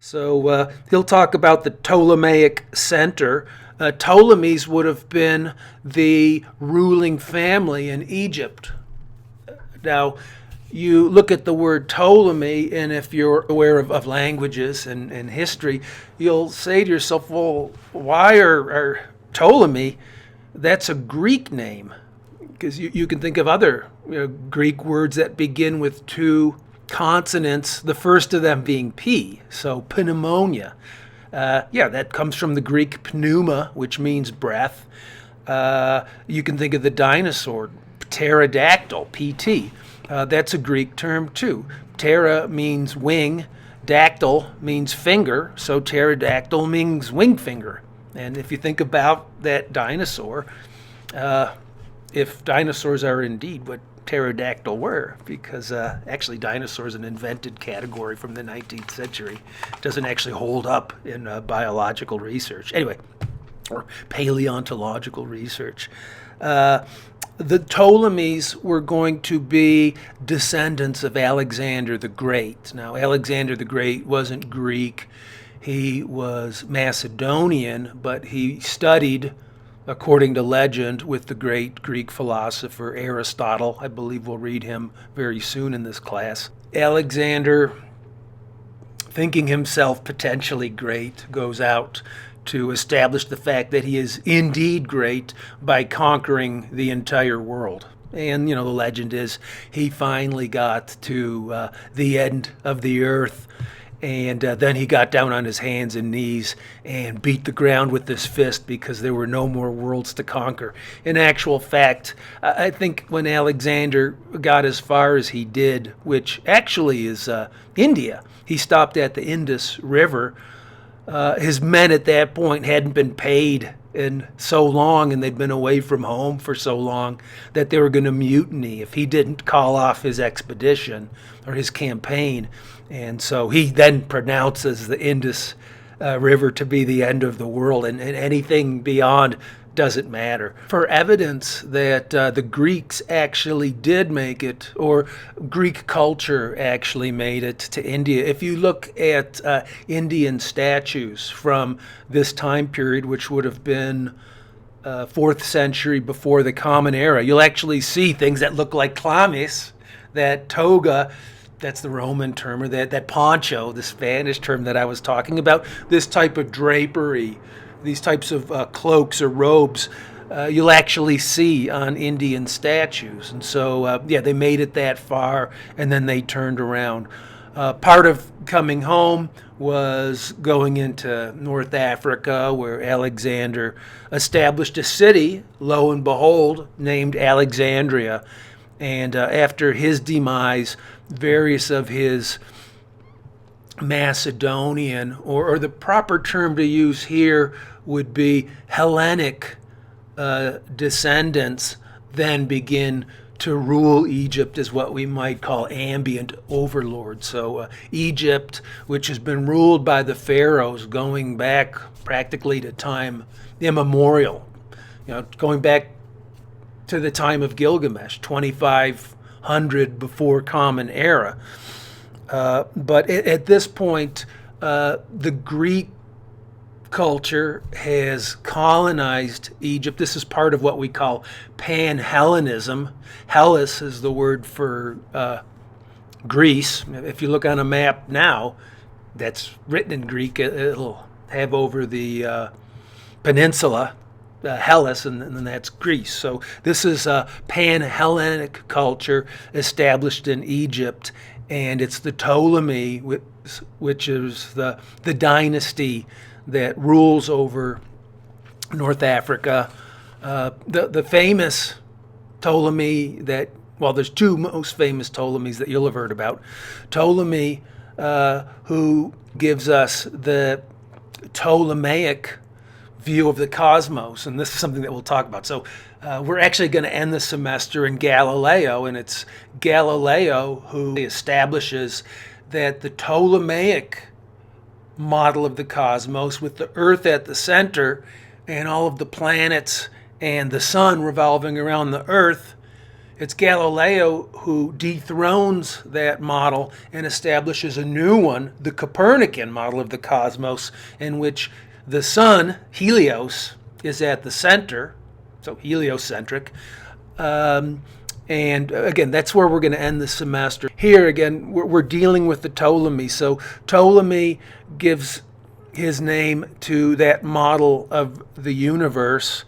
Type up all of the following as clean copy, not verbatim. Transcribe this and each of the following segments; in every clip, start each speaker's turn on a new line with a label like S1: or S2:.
S1: So he'll talk about the Ptolemaic center. Ptolemies would have been the ruling family in Egypt. Now, you look at the word Ptolemy, and if you're aware of languages and history, you'll say to yourself, well, why are Ptolemy? That's a Greek name. Because you can think of other Greek words that begin with two consonants, the first of them being P, so pneumonia. That comes from the Greek pneuma, which means breath. You can think of the dinosaur, pterodactyl, PT. That's a Greek term too. Ptera means wing, dactyl means finger, so pterodactyl means wing finger. And if you think about that dinosaur, if dinosaurs are indeed what pterodactyl were, because actually dinosaurs an invented category from the 19th century. It doesn't actually hold up in biological research. Anyway, or paleontological research. The Ptolemies were going to be descendants of Alexander the Great. Now, Alexander the Great wasn't Greek. He was Macedonian, but he studied, according to legend, with the great Greek philosopher Aristotle. I believe we'll read him very soon in this class. Alexander, thinking himself potentially great, goes out to establish the fact that he is indeed great by conquering the entire world. And, the legend is he finally got to the end of the earth, and then he got down on his hands and knees and beat the ground with his fist because there were no more worlds to conquer. In actual fact, I think when Alexander got as far as he did, which actually is India, he stopped at the Indus River. His men at that point hadn't been paid in so long, and they'd been away from home for so long, that they were going to mutiny if he didn't call off his expedition or his campaign. And so he then pronounces the Indus River to be the end of the world, and anything beyond doesn't matter. For evidence that the Greeks actually did make it, or Greek culture actually made it to India, if you look at Indian statues from this time period, which would have been 4th century before the Common Era, you'll actually see things that look like chlamys, that toga. That's the Roman term, or that poncho, the Spanish term that I was talking about. This type of drapery, these types of cloaks or robes, you'll actually see on Indian statues. And so, they made it that far, and then they turned around. Part of coming home was going into North Africa, where Alexander established a city, lo and behold, named Alexandria. And after his demise, various of his Macedonian, or the proper term to use here would be Hellenic descendants, then begin to rule Egypt as what we might call ambient overlords. So Egypt, which has been ruled by the pharaohs going back practically to time immemorial, going back to the time of Gilgamesh, 2500 before Common Era. But at this point, the Greek culture has colonized Egypt. This is part of what we call Pan-Hellenism. Hellas is the word for Greece. If you look on a map now that's written in Greek, it'll have over the peninsula Hellas, and then that's Greece. So this is a Pan-Hellenic culture established in Egypt, and it's the Ptolemy, which is the dynasty that rules over North Africa. The famous Ptolemy there's two most famous Ptolemies that you'll have heard about. Ptolemy, who gives us the Ptolemaic view of the cosmos, and this is something that we'll talk about. So we're actually going to end the semester in Galileo, and it's Galileo who establishes that the Ptolemaic model of the cosmos, with the Earth at the center and all of the planets and the sun revolving around the Earth, it's Galileo who dethrones that model and establishes a new one, the Copernican model of the cosmos, in which the sun, Helios, is at the center, so heliocentric. And again, that's where we're going to end the semester. Here again, we're dealing with the Ptolemies. So Ptolemy gives his name to that model of the universe.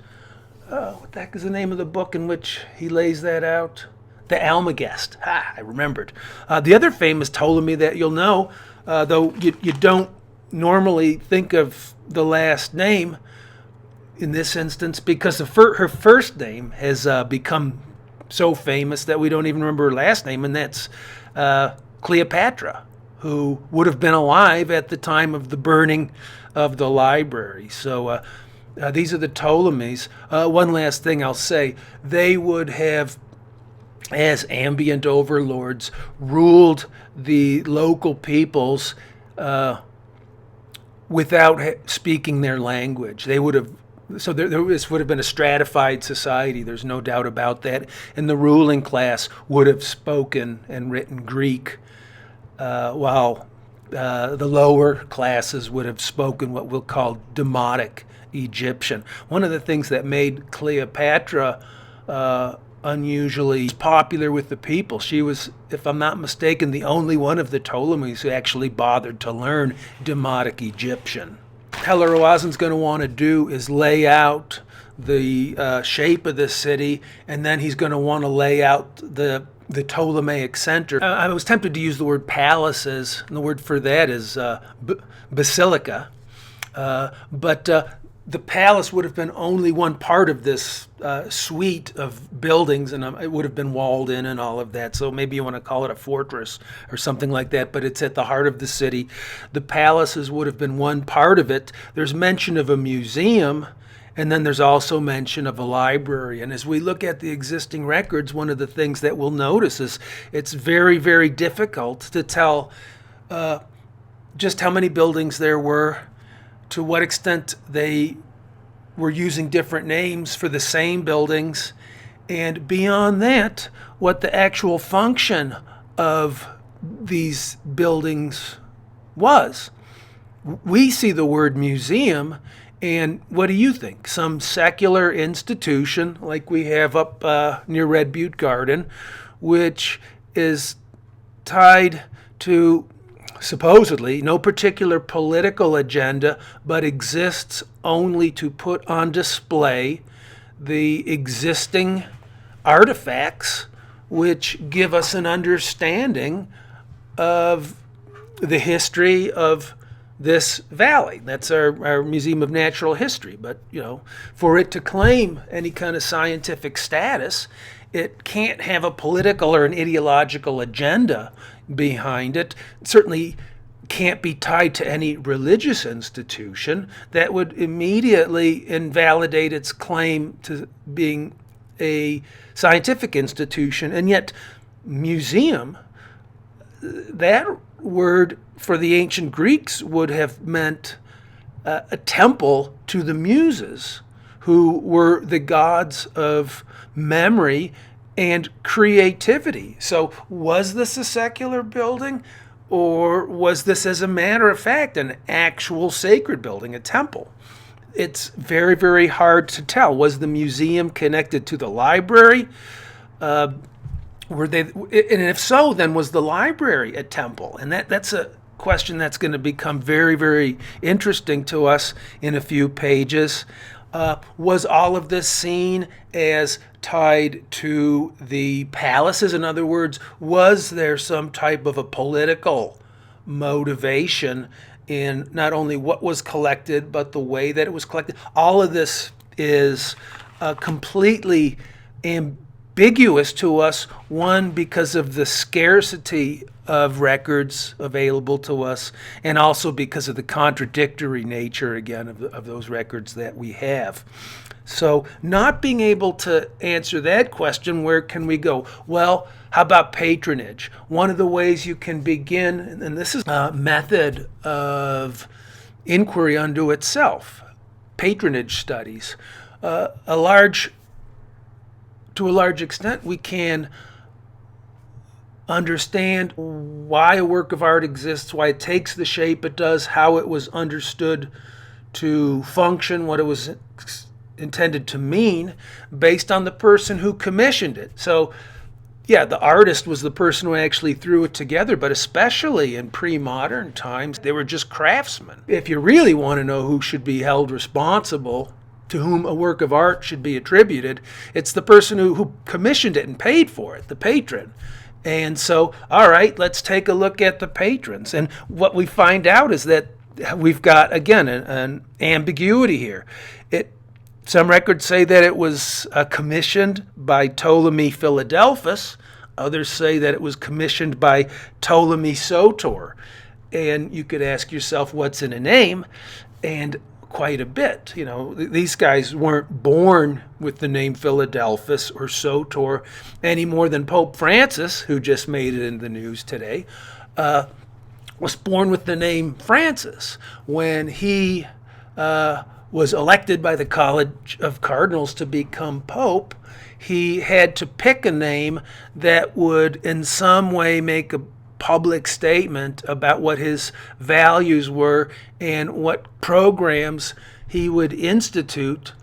S1: What the heck is the name of the book in which he lays that out? The Almagest. I remembered. The other famous Ptolemy that you'll know, though you don't normally think of the last name in this instance, because her first name has become so famous that we don't even remember her last name, and that's Cleopatra, who would have been alive at the time of the burning of the library. So these are the Ptolemies. One last thing I'll say, they would have, as ambient overlords, ruled the local peoples without speaking their language. They would have, so this would have been a stratified society, there's no doubt about that, and the ruling class would have spoken and written Greek, while the lower classes would have spoken what we'll call Demotic Egyptian. One of the things that made Cleopatra unusually popular with the people, she was, if I'm not mistaken, the only one of the Ptolemies who actually bothered to learn Demotic Egyptian. Heller-Roazen's going to want to do is lay out the shape of the city, and then he's going to want to lay out the Ptolemaic center. I was tempted to use the word palaces, and the word for that is basilica, but the palace would have been only one part of this suite of buildings, and it would have been walled in and all of that. So maybe you want to call it a fortress or something like that, but it's at the heart of the city. The palaces would have been one part of it. There's mention of a museum, and then there's also mention of a library. And as we look at the existing records, one of the things that we'll notice is it's very, very difficult to tell just how many buildings there were, to what extent they were using different names for the same buildings, and beyond that, what the actual function of these buildings was. We see the word museum, and what do you think? Some secular institution like we have up near Red Butte Garden, which is tied to supposedly no particular political agenda, but exists only to put on display the existing artifacts which give us an understanding of the history of this valley. That's our Museum of Natural History. But, for it to claim any kind of scientific status, it can't have a political or an ideological agenda behind it. It certainly can't be tied to any religious institution. That would immediately invalidate its claim to being a scientific institution. And yet, museum, that word for the ancient Greeks would have meant a temple to the Muses, who were the gods of memory and creativity. So was this a secular building, or was this, as a matter of fact, an actual sacred building, a temple? It's very, very hard to tell. Was the museum connected to the library? Were they, and if so, then was the library a temple? And that's a question that's going to become very, very interesting to us in a few pages. Was all of this seen as tied to the palaces? In other words, was there some type of a political motivation in not only what was collected, but the way that it was collected? All of this is completely ambiguous to us, one, because of the scarcity of records available to us, and also because of the contradictory nature, again, of those records that we have. So not being able to answer that question, where can we go? Well, how about patronage? One of the ways you can begin, and this is a method of inquiry unto itself, patronage studies. A large to a large extent, we can understand why a work of art exists, why it takes the shape it does, how it was understood to function, what it was intended to mean, based on the person who commissioned it. So, yeah, the artist was the person who actually threw it together, but especially in pre-modern times, they were just craftsmen. If you really want to know who should be held responsible, to whom a work of art should be attributed, it's the person who commissioned it and paid for it, the patron. And so, all right, let's take a look at the patrons. And what we find out is that we've got, again, an ambiguity here. Some records say that it was commissioned by Ptolemy Philadelphus. Others say that it was commissioned by Ptolemy Soter. And you could ask yourself, what's in a name? And quite a bit. You know, these guys weren't born with the name Philadelphus or Soter any more than Pope Francis, who just made it in the news today, was born with the name Francis. When he was elected by the College of Cardinals to become Pope, he had to pick a name that would in some way make a public statement about what his values were and what programs he would institute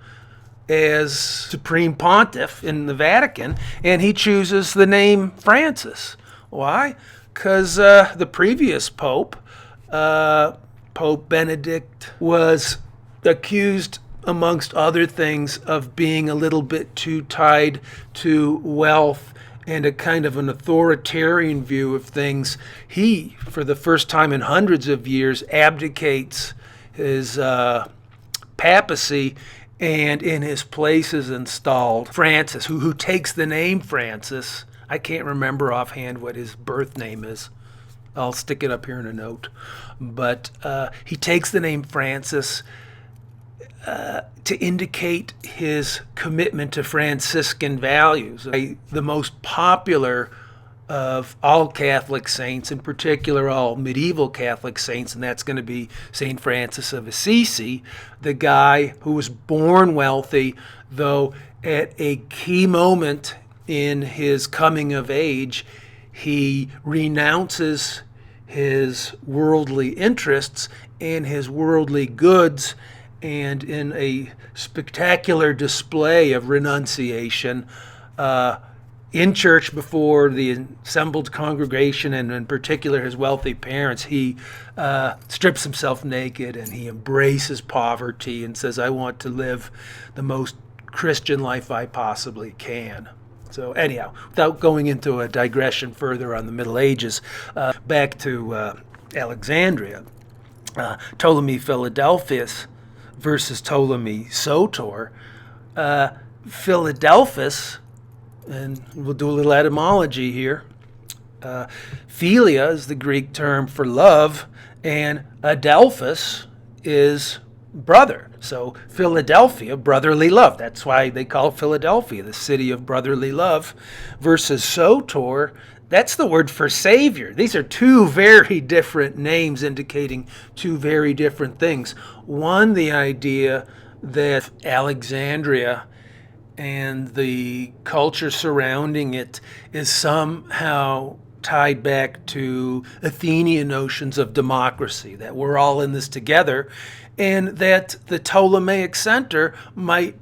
S1: as Supreme Pontiff in the Vatican, and he chooses the name Francis. Why? Because the previous Pope, Pope Benedict, was accused, amongst other things, of being a little bit too tied to wealth and a kind of an authoritarian view of things. He, for the first time in hundreds of years, abdicates his papacy, and in his place is installed Francis, who takes the name Francis. I can't remember offhand what his birth name is. I'll stick it up here in a note. But he takes the name Francis to indicate his commitment to Franciscan values. The most popular of all Catholic saints, in particular all medieval Catholic saints, and that's going to be St. Francis of Assisi, the guy who was born wealthy, though at a key moment in his coming of age, he renounces his worldly interests and his worldly goods, and in a spectacular display of renunciation in church before the assembled congregation, and in particular his wealthy parents, he strips himself naked and he embraces poverty and says, I want to live the most Christian life I possibly can. So anyhow, without going into a digression further on the Middle Ages, back to Alexandria, Ptolemy Philadelphus versus Ptolemy Soter. Philadelphus, and we'll do a little etymology here. Philia is the Greek term for love, and Adelphus is brother. So Philadelphia, brotherly love. That's why they call Philadelphia the city of brotherly love. Versus Soter, that's the word for savior. These are two very different names indicating two very different things. One, the idea that Alexandria and the culture surrounding it is somehow tied back to Athenian notions of democracy, that we're all in this together, and that the Ptolemaic center might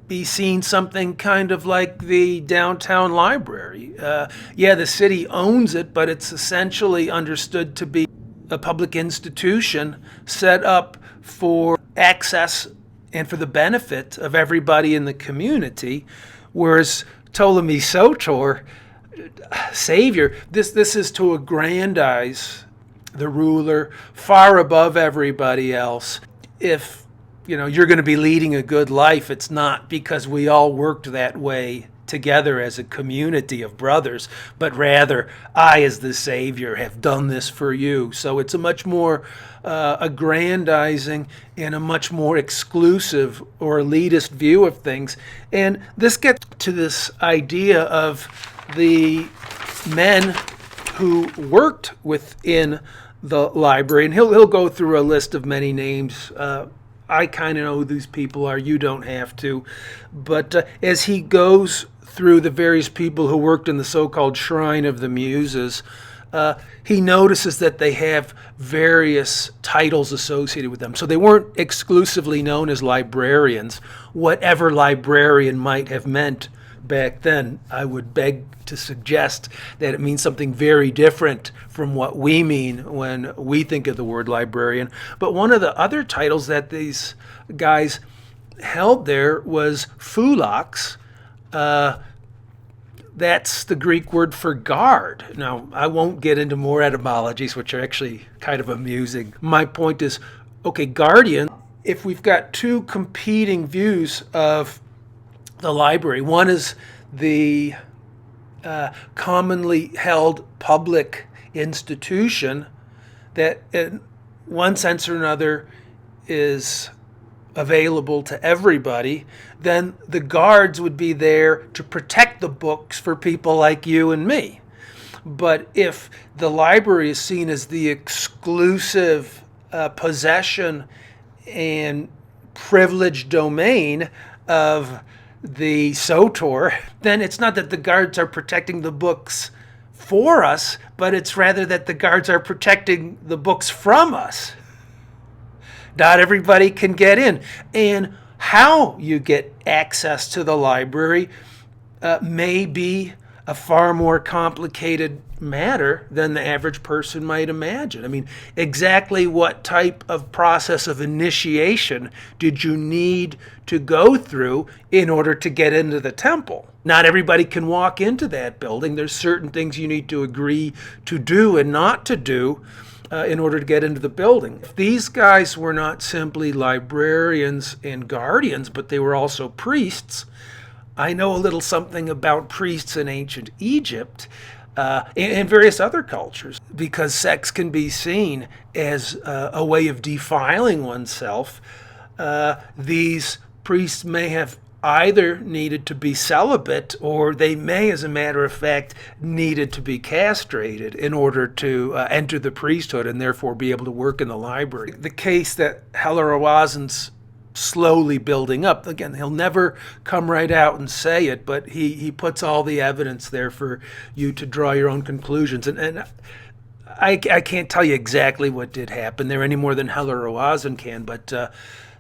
S1: be seen something kind of like the downtown library. The city owns it, but it's essentially understood to be a public institution set up for access and for the benefit of everybody in the community, whereas Ptolemy Soter, savior, this is to aggrandize the ruler far above everybody else. If you're going to be leading a good life, it's not because we all worked that way together as a community of brothers, but rather I, as the Savior, have done this for you. So it's a much more aggrandizing and a much more exclusive or elitist view of things. And this gets to this idea of the men who worked within the library, and he'll go through a list of many names I kind of know who these people are. You don't have to. But as he goes through the various people who worked in the so-called Shrine of the Muses, he notices that they have various titles associated with them. So they weren't exclusively known as librarians, whatever librarian might have meant back then. I would beg to suggest that it means something very different from what we mean when we think of the word librarian. But one of the other titles that these guys held there was phulax. That's the Greek word for guard. Now, I won't get into more etymologies, which are actually kind of amusing. My point is, okay, guardian, if we've got two competing views of the library, one is the commonly held public institution that in one sense or another is available to everybody, then the guards would be there to protect the books for people like you and me. But if the library is seen as the exclusive possession and privileged domain of the Sotor, then it's not that the guards are protecting the books for us, but it's rather that the guards are protecting the books from us. Not everybody can get in. And how you get access to the library may be a far more complicated matter than the average person might imagine. I mean, exactly what type of process of initiation did you need to go through in order to get into the temple? Not everybody can walk into that building. There's certain things you need to agree to do and not to do in order to get into the building. If these guys were not simply librarians and guardians, but they were also priests, I know a little something about priests in ancient Egypt and various other cultures, because sex can be seen as a way of defiling oneself. These priests may have either needed to be celibate, or they may, as a matter of fact, needed to be castrated in order to enter the priesthood and therefore be able to work in the library. The case that Heller-Roazen's slowly building up, again, he'll never come right out and say it, but he puts all the evidence there for you to draw your own conclusions. And I can't tell you exactly what did happen there any more than Heller-Roazen can, but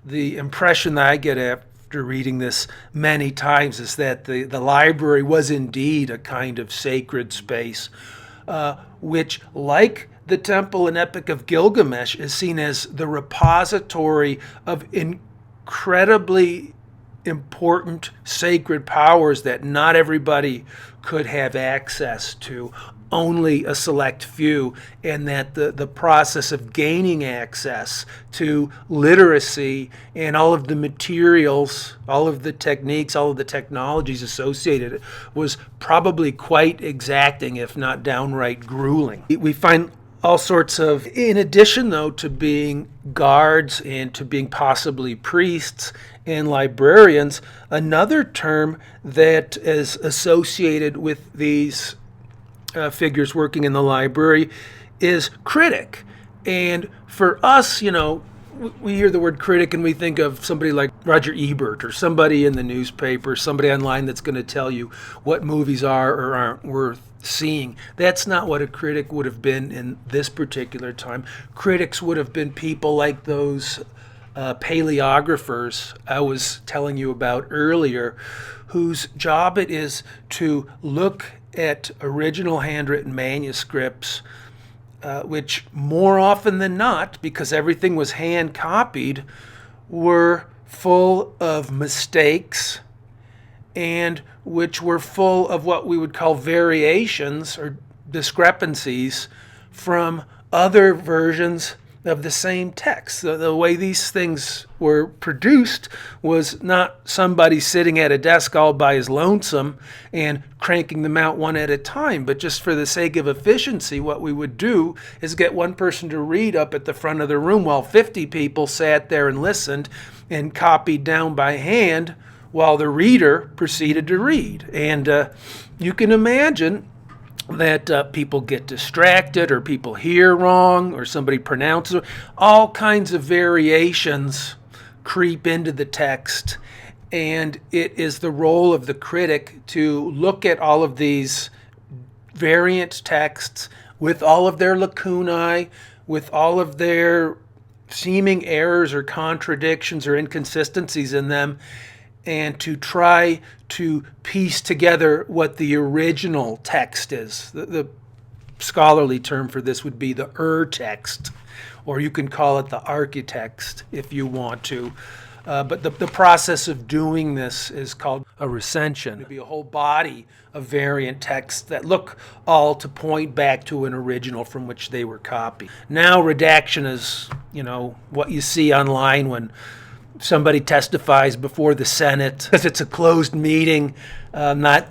S1: the impression that I get after reading this many times is that the library was indeed a kind of sacred space, which, like the temple in Epic of Gilgamesh, is seen as the repository of incredibly important sacred powers that not everybody could have access to, only a select few, and that the process of gaining access to literacy and all of the materials, all of the techniques, all of the technologies associated was probably quite exacting, if not downright grueling. We find all sorts of, in addition though to being guards and to being possibly priests and librarians, another term that is associated with these figures working in the library is critic. And for us, you know, we hear the word critic and we think of somebody like Roger Ebert or somebody in the newspaper, somebody online that's going to tell you what movies are or aren't worth seeing. That's not what a critic would have been in this particular time. Critics would have been people like those paleographers I was telling you about earlier, whose job it is to look at original handwritten manuscripts, which more often than not, because everything was hand copied, were full of mistakes and which were full of what we would call variations or discrepancies from other versions of the same text. The way these things were produced was not somebody sitting at a desk all by his lonesome and cranking them out one at a time, but just for the sake of efficiency, what we would do is get one person to read up at the front of the room while 50 people sat there and listened and copied down by hand while the reader proceeded to read. And you can imagine that people get distracted, or people hear wrong, or somebody pronounces it. All kinds of variations creep into the text, and it is the role of the critic to look at all of these variant texts with all of their lacunae, with all of their seeming errors or contradictions or inconsistencies in them, and to try to piece together what the original text is. The scholarly term for this would be the text, or you can call it the architext if you want to. But the process of doing this is called a recension. It would be a whole body of variant texts that look all to point back to an original from which they were copied. Now redaction is, what you see online when somebody testifies before the Senate. Because it's a closed meeting, not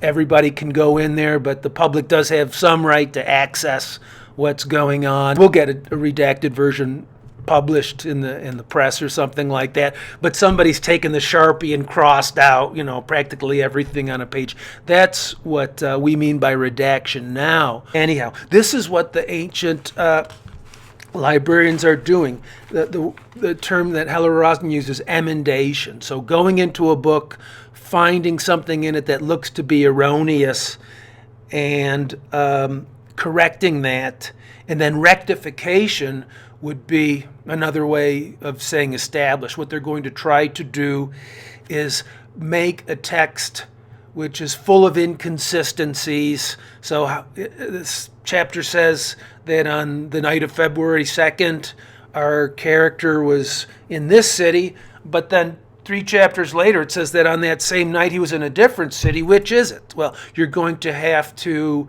S1: everybody can go in there, but the public does have some right to access what's going on. We'll get a redacted version published in the press or something like that, but somebody's taken the Sharpie and crossed out, practically everything on a page. That's what we mean by redaction now. Anyhow, this is what the ancient librarians are doing. The term that Heller-Roazen uses, emendation. So going into a book, finding something in it that looks to be erroneous, and correcting that, and then rectification would be another way of saying establish. What they're going to try to do is make a text which is full of inconsistencies. So this chapter says that on the night of February 2nd, our character was in this city, but then 3 chapters later it says that on that same night he was in a different city. Which is it? Well, you're going to have to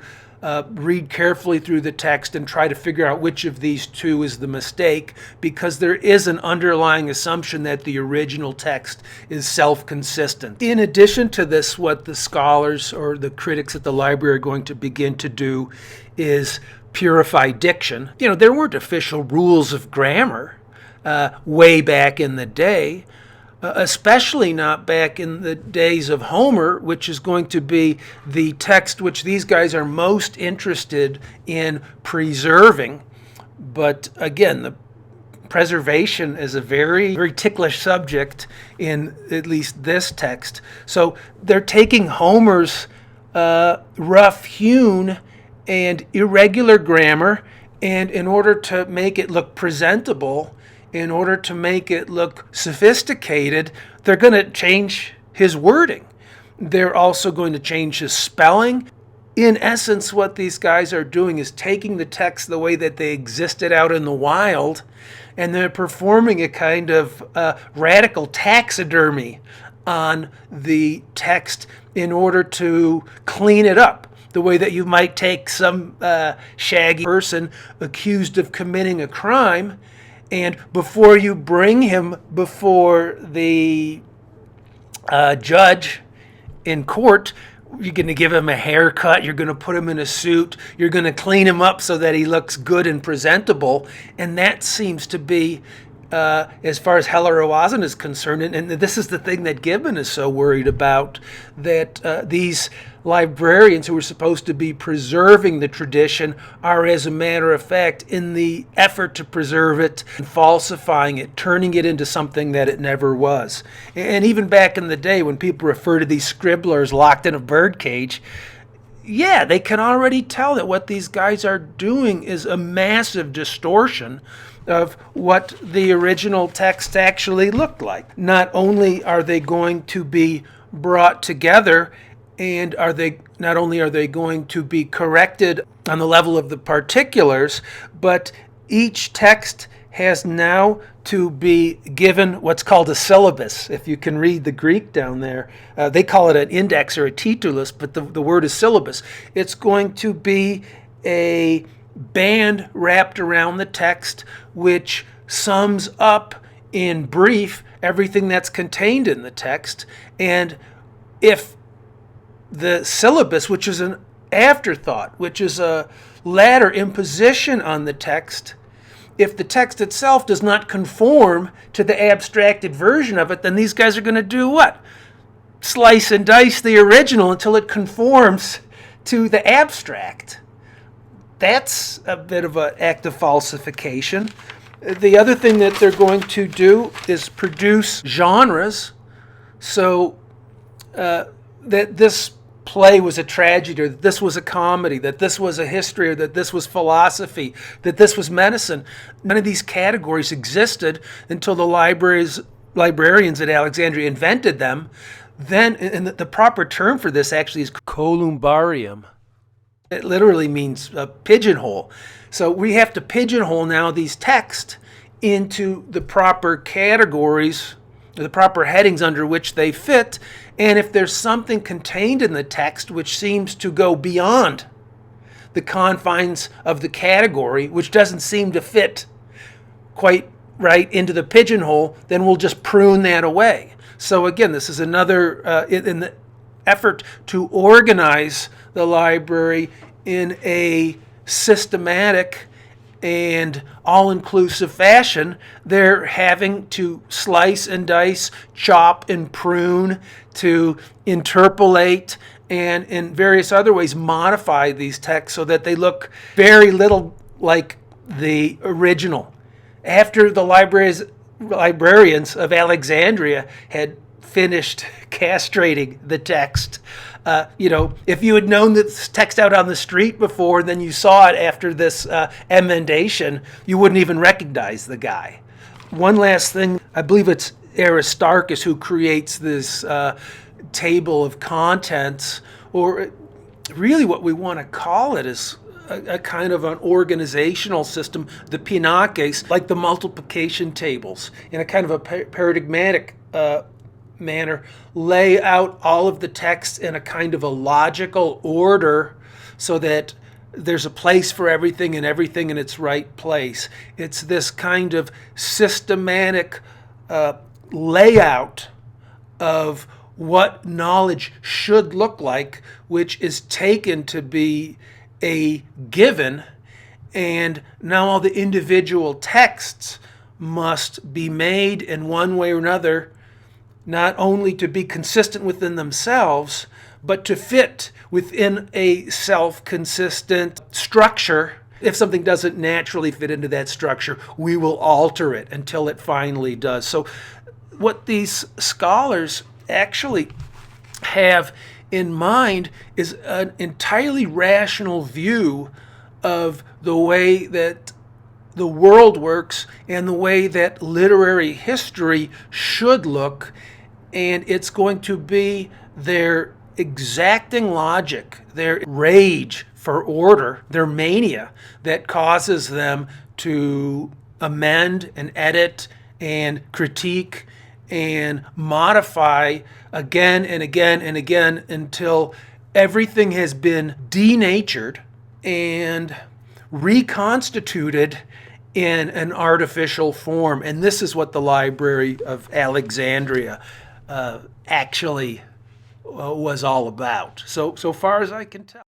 S1: read carefully through the text and try to figure out which of these two is the mistake, because there is an underlying assumption that the original text is self-consistent. In addition to this, what the scholars or the critics at the library are going to begin to do is purify diction. There weren't official rules of grammar way back in the day. Especially not back in the days of Homer, which is going to be the text which these guys are most interested in preserving. But again, the preservation is a very, very ticklish subject in at least this text. So they're taking Homer's rough-hewn and irregular grammar, and in order to make it look presentable, in order to make it look sophisticated, they're going to change his wording. They're also going to change his spelling. In essence, what these guys are doing is taking the text the way that they existed out in the wild, and they're performing a kind of radical taxidermy on the text in order to clean it up. The way that you might take some shaggy person accused of committing a crime, and before you bring him before the judge in court, you're going to give him a haircut, you're going to put him in a suit, you're going to clean him up so that he looks good and presentable. And that seems to be, as far as Heller-Roazen is concerned, and this is the thing that Gibbon is so worried about, that these librarians who are supposed to be preserving the tradition are, as a matter of fact, in the effort to preserve it, falsifying it, turning it into something that it never was. And even back in the day when people refer to these scribblers locked in a birdcage, yeah, they can already tell that what these guys are doing is a massive distortion of what the original text actually looked like. Not only are they going to be brought together, and not only are they going to be corrected on the level of the particulars, but each text has now to be given what's called a syllabus. If you can read the Greek down there, they call it an index or a titulus, but the word is syllabus. It's going to be a band wrapped around the text which sums up in brief everything that's contained in the text. And if the syllabus, which is an afterthought, which is a latter imposition on the text, if the text itself does not conform to the abstracted version of it, then these guys are going to do what? Slice and dice the original until it conforms to the abstract. That's a bit of an act of falsification. The other thing that they're going to do is produce genres, so that this play was a tragedy, or that this was a comedy, that this was a history, or that this was philosophy, that this was medicine. None of these categories existed until the librarians at Alexandria invented them. Then, and the proper term for this actually is columbarium. It literally means a pigeonhole. So we have to pigeonhole now these texts into the proper categories, the proper headings under which they fit. And if there's something contained in the text which seems to go beyond the confines of the category, which doesn't seem to fit quite right into the pigeonhole, then we'll just prune that away. So again, this is another, in the effort to organize the library in a systematic and all-inclusive fashion, they're having to slice and dice, chop and prune, to interpolate, and in various other ways modify these texts so that they look very little like the original. After the librarians of Alexandria had finished castrating the text, if you had known this text out on the street before, then you saw it after this emendation, you wouldn't even recognize the guy. One last thing, I believe it's Aristarchus who creates this table of contents, or really what we want to call it is a kind of an organizational system, the pinakes, like the multiplication tables, in a kind of a paradigmatic manner, lay out all of the texts in a kind of a logical order so that there's a place for everything and everything in its right place. It's this kind of systematic layout of what knowledge should look like, which is taken to be a given, and now all the individual texts must be made in one way or another, not only to be consistent within themselves, but to fit within a self-consistent structure. If something doesn't naturally fit into that structure, we will alter it until it finally does. So what these scholars actually have in mind is an entirely rational view of the way that the world works and the way that literary history should look. And it's going to be their exacting logic, their rage for order, their mania, that causes them to amend and edit and critique and modify again and again and again until everything has been denatured and reconstituted in an artificial form. And this is what the Library of Alexandria actually was all about, so far as I can tell.